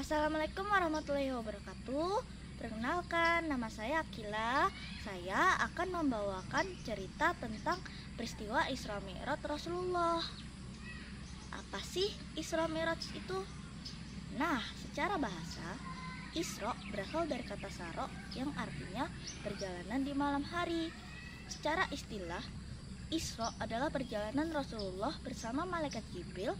Assalamualaikum warahmatullahi wabarakatuh. Perkenalkan, nama saya Akila. Saya akan membawakan cerita tentang peristiwa Isra Mi'raj Rasulullah. Apa sih Isra Mi'raj itu? Nah, secara bahasa, Isra berasal dari kata saro yang artinya perjalanan di malam hari. Secara istilah, Isra adalah perjalanan Rasulullah bersama malaikat Jibril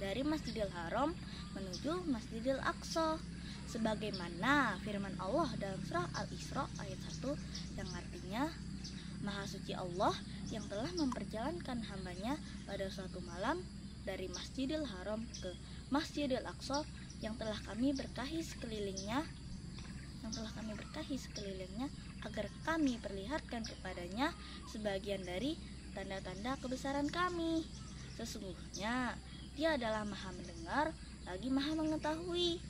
dari Masjidil Haram menuju Masjidil Aqsa, sebagaimana firman Allah dalam surah Al-Isra ayat 1 yang artinya, Maha suci Allah yang telah memperjalankan hambanya pada suatu malam dari Masjidil Haram ke Masjidil Aqsa yang telah kami berkahi sekelilingnya agar kami perlihatkan kepadanya sebagian dari tanda-tanda kebesaran kami. Sesungguhnya Dia adalah Maha mendengar lagi Maha mengetahui.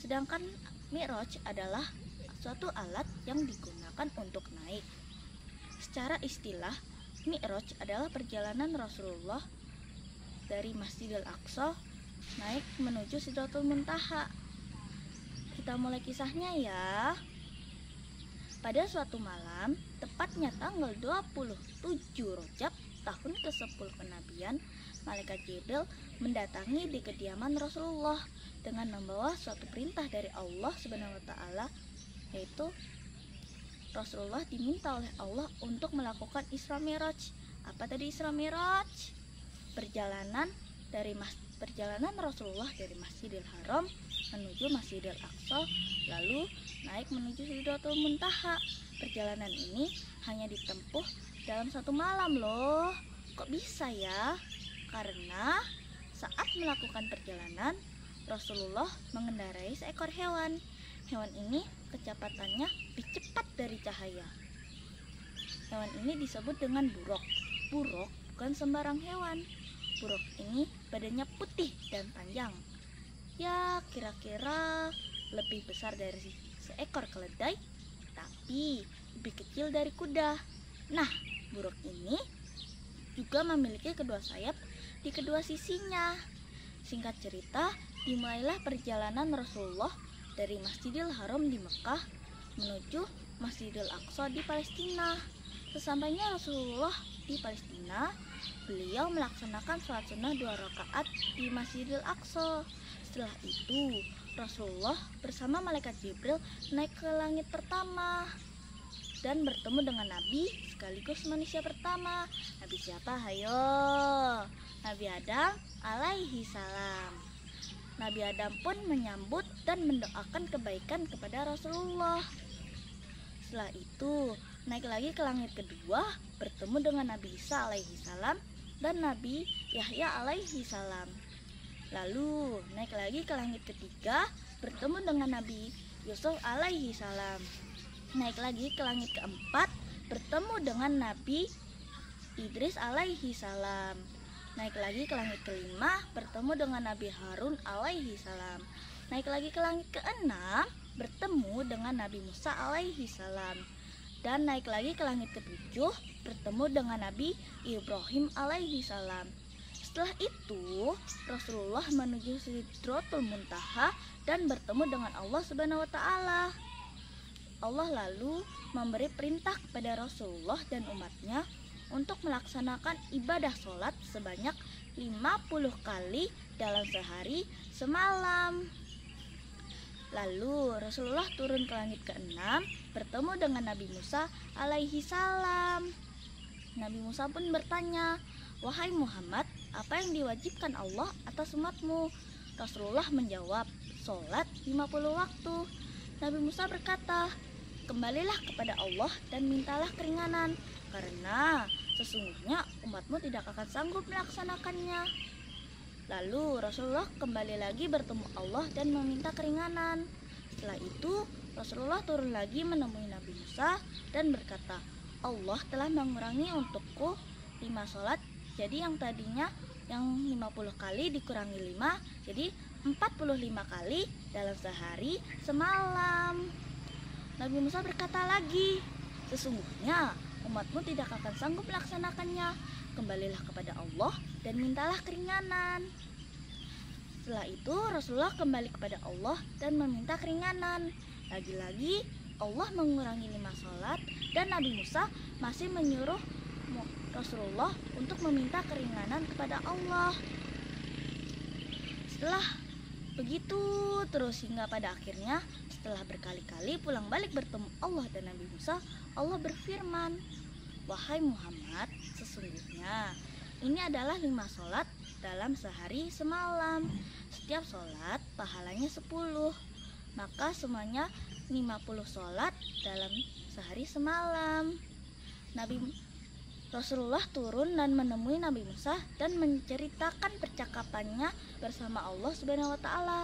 Sedangkan Mi'raj adalah suatu alat yang digunakan untuk naik. Secara istilah, Mi'raj adalah perjalanan Rasulullah dari Masjidil Aqsa naik menuju Sidratul Muntaha. Kita mulai kisahnya ya. Pada suatu malam, tepatnya tanggal 27 Rajab tahun ke-10 kenabian, malaikat Jibril mendatangi di kediaman Rasulullah dengan membawa suatu perintah dari Allah Subhanahu wa taala, yaitu Rasulullah diminta oleh Allah untuk melakukan Isra Mi'raj. Apa tadi Isra Mi'raj? Perjalanan Rasulullah dari Masjidil Haram menuju Masjidil Aqsa, lalu naik menuju Sidratul Muntaha. Perjalanan ini hanya ditempuh dalam satu malam loh. Kok bisa ya? Karena saat melakukan perjalanan, Rasulullah mengendarai seekor hewan. Hewan ini kecepatannya lebih cepat dari cahaya. Hewan ini disebut dengan buruk. Buruk bukan sembarang hewan. Buruk ini badannya putih dan panjang. Ya, kira-kira lebih besar dari seekor keledai, tapi lebih kecil dari kuda. Nah, buruk ini juga memiliki kedua sayap di kedua sisinya. Singkat cerita, dimulailah perjalanan Rasulullah dari Masjidil Haram di Mekah menuju Masjidil Aqsa di Palestina. Sesampainya Rasulullah di Palestina, beliau melaksanakan sholat sunnah 2 rakaat di Masjidil Aqsa. Setelah itu, Rasulullah bersama malaikat Jibril naik ke langit pertama dan bertemu dengan Nabi sekaligus manusia pertama. Nabi siapa? Hayo, Nabi Adam alaihi salam. Nabi Adam pun menyambut dan mendoakan kebaikan kepada Rasulullah. Setelah itu, naik lagi ke langit kedua, bertemu dengan Nabi Isa alaihi salam dan Nabi Yahya alaihi salam. Lalu naik lagi ke langit ketiga, bertemu dengan Nabi Yusuf alaihi salam. Naik lagi ke langit keempat, bertemu dengan Nabi Idris alaihi salam. Naik lagi ke langit kelima, bertemu dengan Nabi Harun alaihi salam. Naik lagi ke langit keenam, bertemu dengan Nabi Musa alaihi salam. Dan naik lagi ke langit ketujuh, bertemu dengan Nabi Ibrahim alaihi salam. Setelah itu, Rasulullah menuju Sidratul Muntaha dan bertemu dengan Allah Subhanahu wa taala. Allah lalu memberi perintah kepada Rasulullah dan umatnya untuk melaksanakan ibadah sholat sebanyak 50 kali dalam sehari semalam. Lalu Rasulullah turun ke langit ke-6 bertemu dengan Nabi Musa alaihi salam. Nabi Musa pun bertanya, "Wahai Muhammad, apa yang diwajibkan Allah atas umatmu?" Rasulullah menjawab, "Sholat 50 waktu." Nabi Musa berkata, "Kembalilah kepada Allah dan mintalah keringanan, karena sesungguhnya umatmu tidak akan sanggup melaksanakannya." Lalu Rasulullah kembali lagi bertemu Allah dan meminta keringanan. Setelah itu Rasulullah turun lagi menemui Nabi Musa dan berkata, "Allah telah mengurangi untukku 5 sholat, jadi yang tadinya yang 50 kali dikurangi 5, jadi 45 kali dalam sehari semalam." Nabi Musa berkata lagi, "Sesungguhnya umatmu tidak akan sanggup melaksanakannya. Kembalilah kepada Allah dan mintalah keringanan." Setelah itu Rasulullah kembali kepada Allah dan meminta keringanan. Lagi-lagi Allah mengurangi 5 sholat dan Nabi Musa masih menyuruh Rasulullah untuk meminta keringanan kepada Allah. Setelah begitu terus hingga pada akhirnya setelah berkali-kali pulang balik bertemu Allah dan Nabi Musa, Allah berfirman, "Wahai Muhammad, sesungguhnya ini adalah 5 sholat dalam sehari semalam. Setiap sholat pahalanya 10, maka semuanya 50 sholat dalam sehari semalam." Rasulullah turun dan menemui Nabi Musa dan menceritakan percakapannya bersama Allah Subhanahu wa Ta'ala.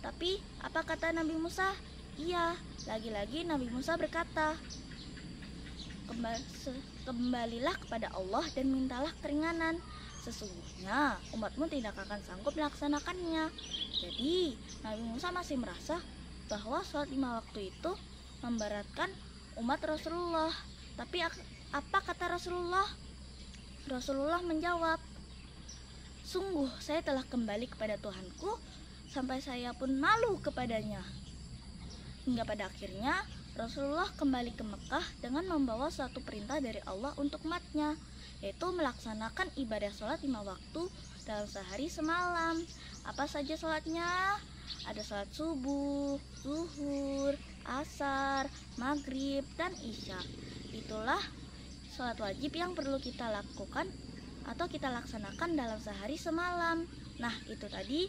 Tapi apa kata Nabi Musa? Iya, lagi-lagi Nabi Musa berkata, "Kembalilah kepada Allah dan mintalah keringanan. Sesungguhnya umatmu tidak akan sanggup melaksanakannya." Jadi Nabi Musa masih merasa bahwa sholat 5 waktu itu memberatkan umat Rasulullah. Tapi apa kata Rasulullah? Rasulullah menjawab, "Sungguh saya telah kembali kepada Tuhanku sampai saya pun malu kepadanya." Hingga pada akhirnya Rasulullah kembali ke Mekah dengan membawa suatu perintah dari Allah untuk umatnya, yaitu melaksanakan ibadah sholat 5 waktu dalam sehari semalam. Apa saja sholatnya? Ada sholat subuh, zuhur, asar, maghrib, dan isya. Itulah sholat wajib yang perlu kita lakukan atau kita laksanakan dalam sehari semalam. Nah, itu tadi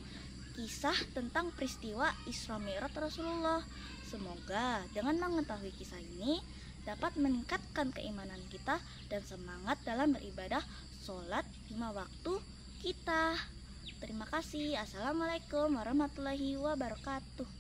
kisah tentang peristiwa Isra Mi'raj Rasulullah. Semoga dengan mengetahui kisah ini dapat meningkatkan keimanan kita dan semangat dalam beribadah sholat 5 waktu kita. Terima kasih. Assalamualaikum warahmatullahi wabarakatuh.